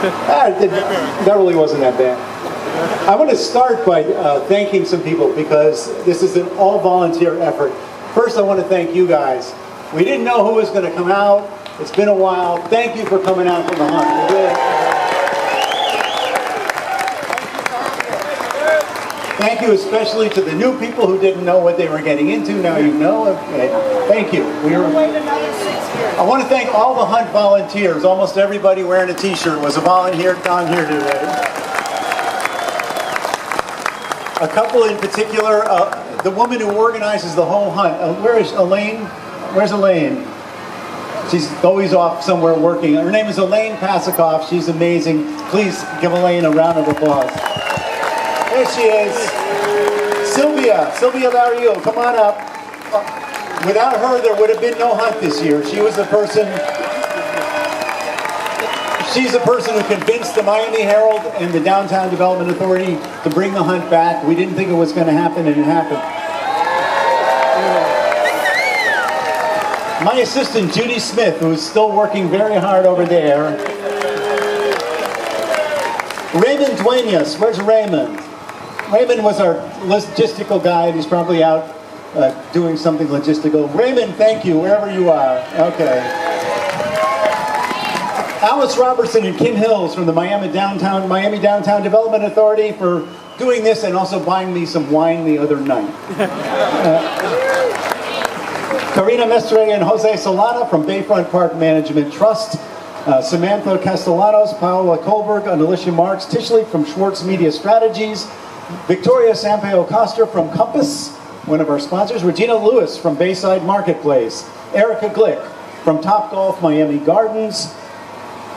That really wasn't that bad. I want to start by thanking some people because this is an all-volunteer effort. First, I want to thank you guys. We didn't know who was going to come out. It's been a while. Thank you for coming out for the hunt. Thank you especially to the new people who didn't know what they were getting into. Now you know. Okay. Thank you. I want to thank all the hunt volunteers. Almost everybody wearing a t-shirt was a volunteer down here today. A couple in particular, the woman who organizes the whole hunt. Where is Elaine? Where's Elaine? She's always off somewhere working. Her name is Elaine Pasikoff. She's amazing. Please give Elaine a round of applause. There she is. Sylvia Barrio, come on up. Without her, there would have been no hunt this year. She was the person, she's the person who convinced the Miami Herald and the Downtown Development Authority to bring the hunt back. We didn't think it was going to happen, and it happened. My assistant, Judy Smith, who is still working very hard over there. Raymond Duenas, where's Raymond? Raymond was our logistical guy. He's probably out doing something logistical. Raymond, thank you, wherever you are. Okay. Alice Robertson and Kim Hills from the Miami Downtown Development Authority for doing this and also buying me some wine the other night. Karina Mestre and Jose Solana from Bayfront Park Management Trust. Samantha Castellanos, Paola Kohlberg, and Alicia Marks, Tishley from Schwartz Media Strategies. Victoria Sampaio-Costa from Compass, one of our sponsors. Regina Lewis from Bayside Marketplace. Erica Glick from Topgolf Miami Gardens.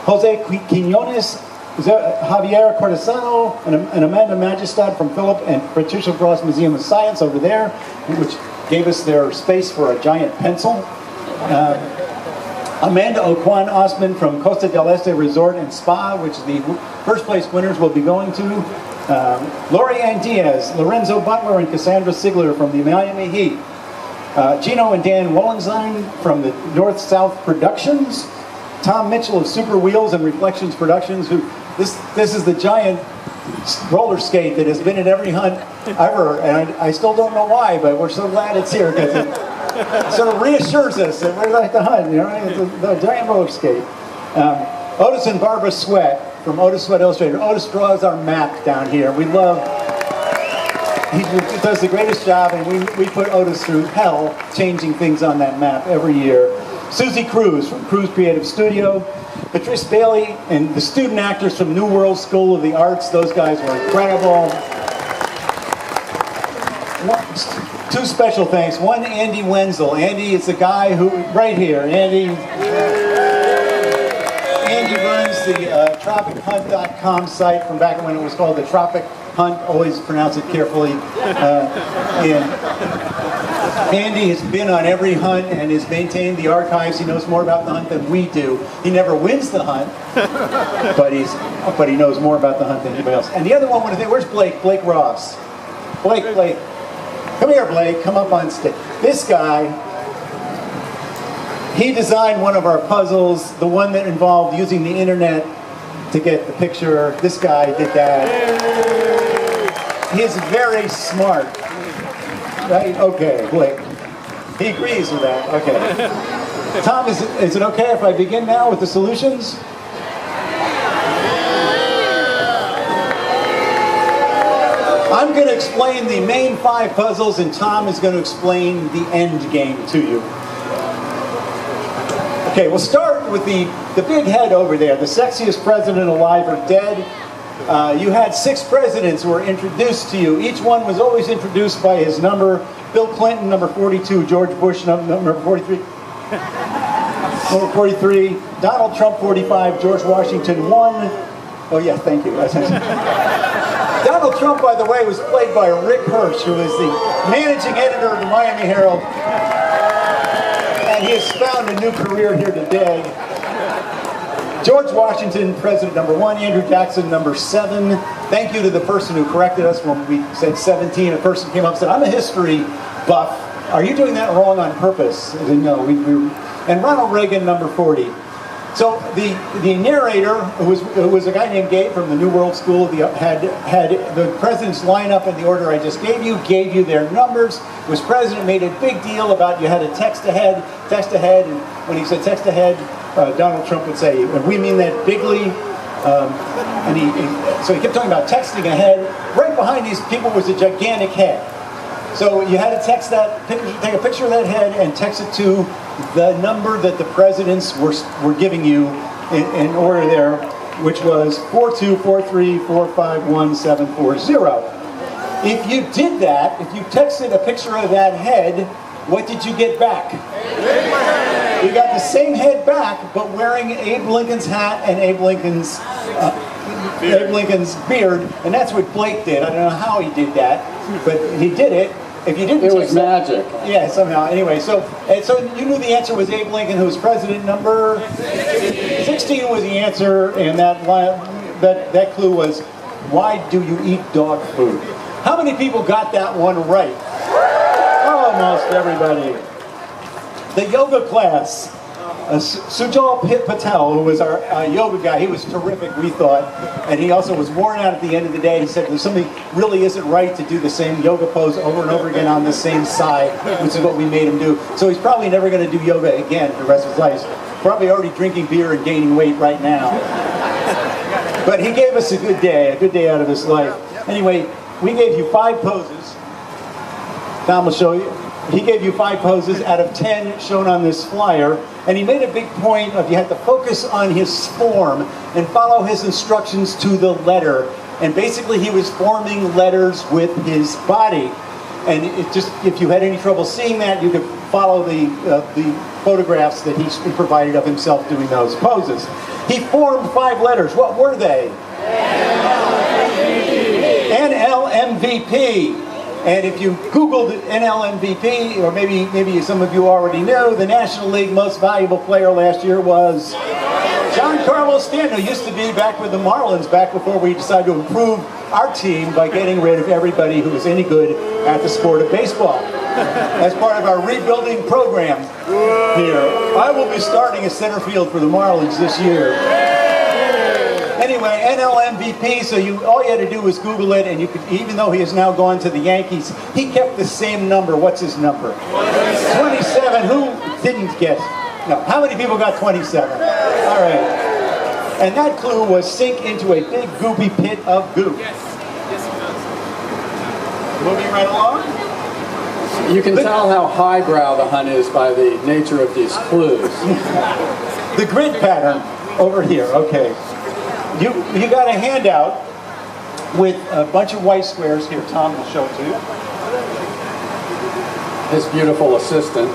Jose Quinones, Javier Cortesano, and Amanda Magistad from Philip and Patricia Frost Museum of Science over there, which gave us their space for a giant pencil. Amanda Oquan Osman from Costa del Este Resort and Spa, which the first place winners will be going to. Lori Ann Diaz, Lorenzo Butler, and Cassandra Sigler from the Miami Heat. Gino and Dan Wallenstein from the North-South Productions. Tom Mitchell of Super Wheels and Reflections Productions, who this is the giant roller skate that has been at every hunt ever, and I still don't know why, but we're so glad it's here because it sort of reassures us that we're like the hunt, you know, it's a giant roller skate. Otis and Barbara Sweat from Otis Sweat Illustrated. Otis draws our map down here. We love, he does the greatest job, and we put Otis through hell changing things on that map every year. Susie Cruz from Cruz Creative Studio. Patrice Bailey and the student actors from New World School of the Arts. Those guys were incredible. Two special thanks. One, Andy Wenzel. Andy is the guy who, right here, Andy runs the TropicHunt.com site from back when it was called the Tropic Hunt. Always pronounce it carefully. And Andy has been on every hunt and has maintained the archives. He knows more about the hunt than we do. He never wins the hunt, but he knows more about the hunt than anybody else. And the other one, where's Blake? Blake Ross. Blake. Come here, Blake. Come up on stage. This guy, he designed one of our puzzles, the one that involved using the internet to get the picture. This guy did that. He's very smart. Right? Okay, Blake. He agrees with that. Okay. Tom, is it okay if I begin now with the solutions? I'm going to explain the main 5 puzzles, and Tom is going to explain the end game to you. Okay, we'll start with the big head over there, the sexiest president alive or dead. You had 6 presidents who were introduced to you. Each one was always introduced by his number. Bill Clinton, number 42. George Bush, number 43. Number 43. Donald Trump, 45. George Washington, 1. Oh yeah, thank you. Donald Trump, by the way, was played by Rick Hirsch, who is the managing editor of the Miami Herald. And he has found a new career here today. George Washington, president number 1. Andrew Jackson, number 7. Thank you to the person who corrected us when we said 17. A person came up and said, I'm a history buff. Are you doing that wrong on purpose? I said, no, and Ronald Reagan, number 40. So the narrator, who was a guy named Gabe from the New World School, had the presidents line up in the order I just gave you their numbers. Was president, made a big deal about you had to text ahead, and when he said text ahead, Donald Trump would say, we mean that bigly. So he kept talking about texting ahead. Right behind these people was a gigantic head. So you had to text that, take a picture of that head and text it to the number that the presidents were giving you in order there, which was 42434514740. If you did that, if you texted a picture of that head, what did you get back? You got the same head back, but wearing Abe Lincoln's hat and Abe Lincoln's beard, and that's what Blake did. I don't know how he did that, but he did it. If you didn't, it was magic. Yeah, somehow. Anyway, so you knew the answer was Abe Lincoln, who was president number 16 was the answer, and that clue was, why do you eat dog food? How many people got that one right? Almost everybody. The yoga class. Sujal Patel, who was our yoga guy, he was terrific, we thought, and he also was worn out at the end of the day. He said there's something really isn't right to do the same yoga pose over and over again on the same side, which is what we made him do. So he's probably never going to do yoga again for the rest of his life. Probably already drinking beer and gaining weight right now. But he gave us a good day out of his life. Anyway, we gave you 5 poses. Tom will show you. He gave you 5 poses out of 10 shown on this flyer, and he made a big point of you had to focus on his form and follow his instructions to the letter. And basically he was forming letters with his body. And it just, if you had any trouble seeing that, you could follow the photographs that he provided of himself doing those poses. He formed 5 letters. What were they? NLMVP. And if you Googled NLMVP, or maybe some of you already know, the National League Most Valuable Player last year was John Carlos Stanton, who used to be back with the Marlins back before we decided to improve our team by getting rid of everybody who was any good at the sport of baseball. As part of our rebuilding program here, I will be starting at center field for the Marlins this year. Anyway, NL MVP, so all you had to do was Google it, and you could, even though he has now gone to the Yankees, he kept the same number. What's his number? 27. Who didn't get? No. How many people got 27? All right. And that clue was sink into a big goopy pit of goop. Moving right along. You can tell how highbrow the hunt is by the nature of these clues. The grid pattern over here. Okay. You got a handout with a bunch of white squares here. Tom will show it to you. His beautiful assistant.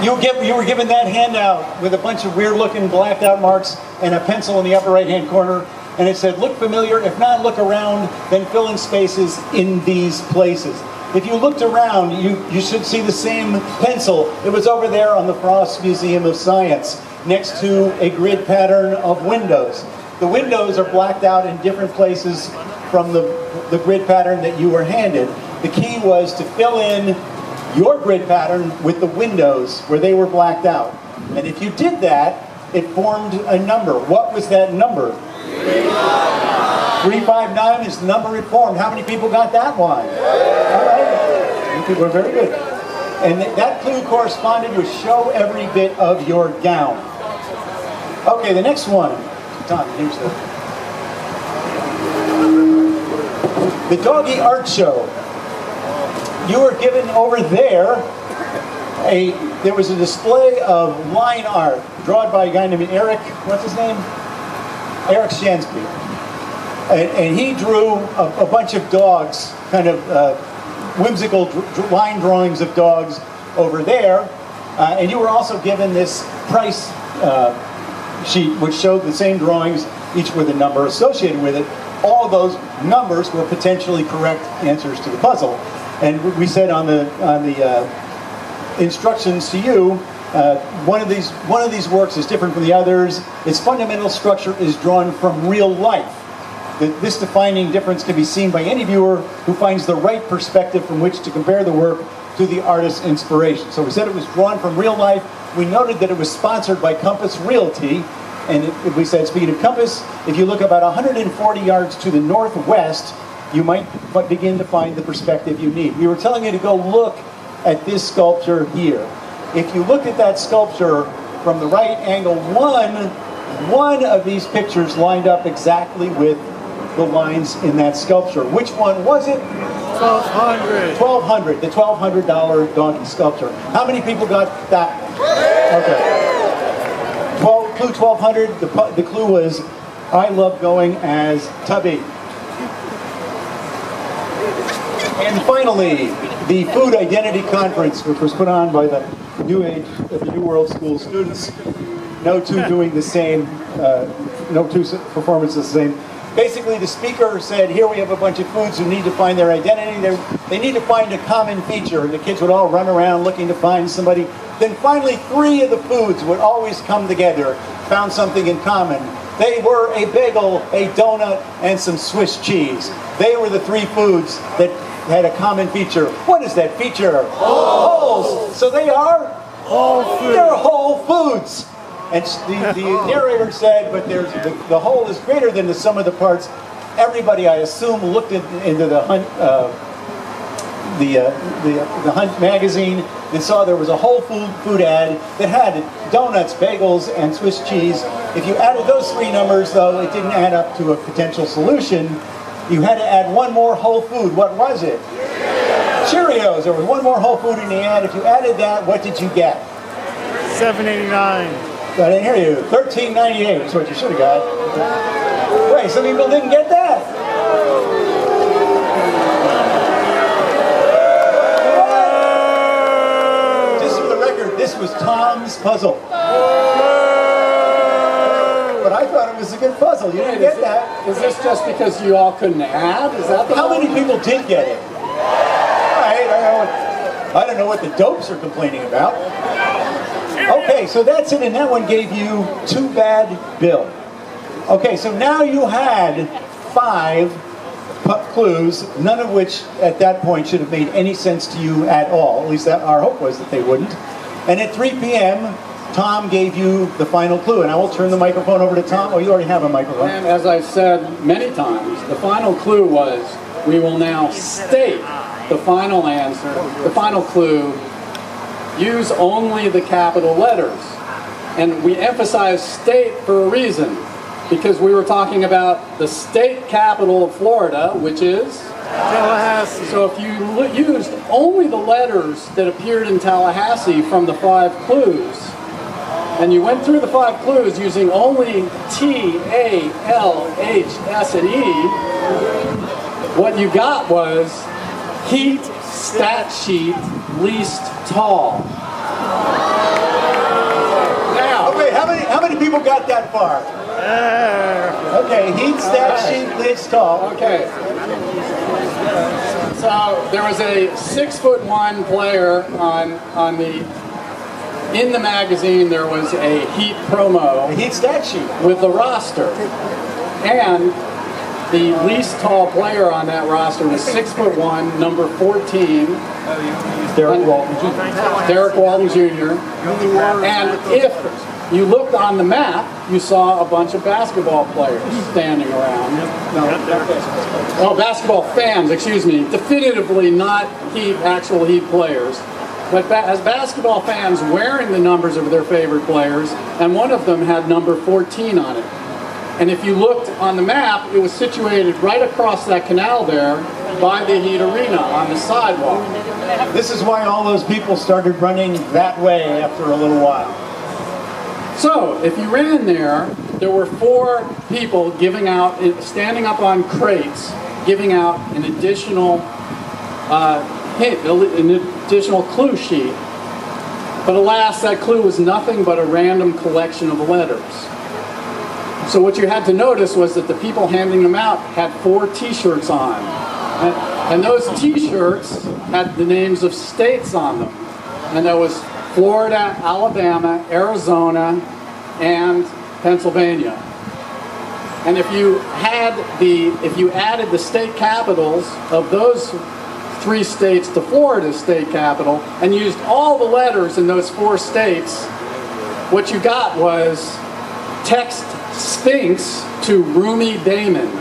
You were given that handout with a bunch of weird-looking blacked-out marks and a pencil in the upper right-hand corner, and it said, "Look familiar. If not, look around. Then fill in spaces in these places." If you looked around, you should see the same pencil. It was over there on the Frost Museum of Science, next to a grid pattern of windows. The windows are blacked out in different places from the grid pattern that you were handed. The key was to fill in your grid pattern with the windows where they were blacked out. And if you did that, it formed a number. What was that number? 359 is the number it formed. How many people got that one? All right. You people are very good. And that clue corresponded with show every bit of your gown. Okay, the next one. Tom, here's the Doggy Art Show. You were given over there there was a display of line art drawn by a guy named Eric, what's his name? Eric Shansky. And he drew a bunch of dogs, kind of whimsical line drawings of dogs over there. And you were also given this price sheet, which showed the same drawings, each with a number associated with it. All of those numbers were potentially correct answers to the puzzle. And we said on the instructions to you, one of these works is different from the others. Its fundamental structure is drawn from real life. This defining difference can be seen by any viewer who finds the right perspective from which to compare the work to the artist's inspiration. So we said it was drawn from real life. We noted that it was sponsored by Compass Realty. And we said, speaking of Compass, if you look about 140 yards to the northwest, you might begin to find the perspective you need. We were telling you to go look at this sculpture here. If you look at that sculpture from the right angle, one of these pictures lined up exactly with the lines in that sculpture. Which one was it? 1200. 1200, the $1,200 donkey sculpture. How many people got that? Okay. Clue 1200, the clue was, I love going as Tubby. And finally, the Food Identity Conference, which was put on by the New Age, the New World School students. No two doing the same, no two performances the same. Basically, the speaker said, here we have a bunch of foods who need to find their identity. They need to find a common feature. And the kids would all run around looking to find somebody. Then finally, 3 of the foods would always come together, found something in common. They were a bagel, a donut, and some Swiss cheese. They were the 3 foods that had a common feature. What is that feature? Holes. So they are? Whole food. They're whole foods. And the narrator said, but there's the whole is greater than the sum of the parts. Everybody, I assume, looked into the Hunt magazine and saw there was a whole food ad that had donuts, bagels, and Swiss cheese. If you added those 3 numbers, though, it didn't add up to a potential solution. You had to add one more whole food. What was it? Cheerios. There was one more whole food in the ad. If you added that, what did you get? $7.89. I didn't hear you. $13.98 is what you should have got. Wait, some people didn't get that. What? Just for the record, this was Tom's puzzle. But I thought it was a good puzzle. You didn't get that. Is this just because you all couldn't add? Is that the How many people did get it? I don't know what the dopes are complaining about. Okay, so that's it, and that one gave you Too Bad Bill. Okay, so now you had 5 clues, none of which at that point should have made any sense to you at all. At least that our hope was that they wouldn't. And at 3 p.m., Tom gave you the final clue, and I will turn the microphone over to Tom. Oh, you already have a microphone. And as I've said many times, the final clue was, we will now state the final answer, the final clue. Use only the capital letters. And we emphasize state for a reason, because we were talking about the state capital of Florida, which is? Tallahassee. So if you used only the letters that appeared in Tallahassee from the 5 clues, and you went through the 5 clues using only T, A, L, H, S, and E, what you got was heat, stat sheet, least tall. Now, Okay, how many people got that far? Okay, heat, stat sheet, least tall. okay. So there was a 6'1" player on in the magazine. There was a heat promo Heat, stat sheet. with the roster, and the least tall player on that roster was 6'1", number 14, Derek Walton Jr. Derek Walton Jr. And if you looked on the map, you saw a bunch of basketball players standing around. Oh, basketball fans, excuse me. Definitively not actual Heat players. But as basketball fans wearing the numbers of their favorite players, and one of them had number 14 on it. And if you looked on the map, it was situated right across that canal there by the Heat Arena on the sidewalk. This is why all those people started running that way after a little while. So, if you ran there were 4 people standing up on crates, giving out an additional hint, an additional clue sheet. But alas, that clue was nothing but a random collection of letters. So what you had to notice was that the people handing them out had 4 t-shirts on. And those t-shirts had the names of states on them. And that was Florida, Alabama, Arizona, and Pennsylvania. And if you added the state capitals of those 3 states to Florida state capital and used all the letters in those 4 states, what you got was text Sphinx to Rumi Damon.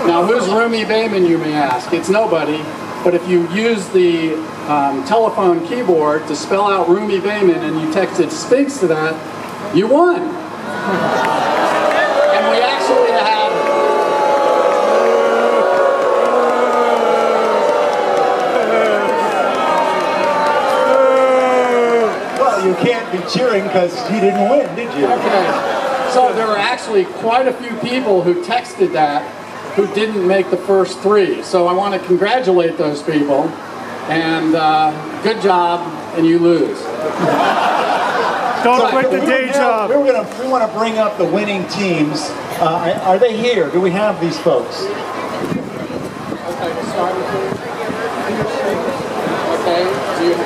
Now, who's Rumi Damon, you may ask? It's nobody, but if you use the telephone keyboard to spell out Rumi Damon and you texted Sphinx to that, you won. And we actually had... Well, you can't be cheering because you didn't win, did you? Okay. So there were actually quite a few people who texted that who didn't make the first 3. So I want to congratulate those people, and good job, and you lose. Don't quit the day job. We want to bring up the winning teams. Are they here? Do we have these folks? Okay, we'll start with you. Okay, do you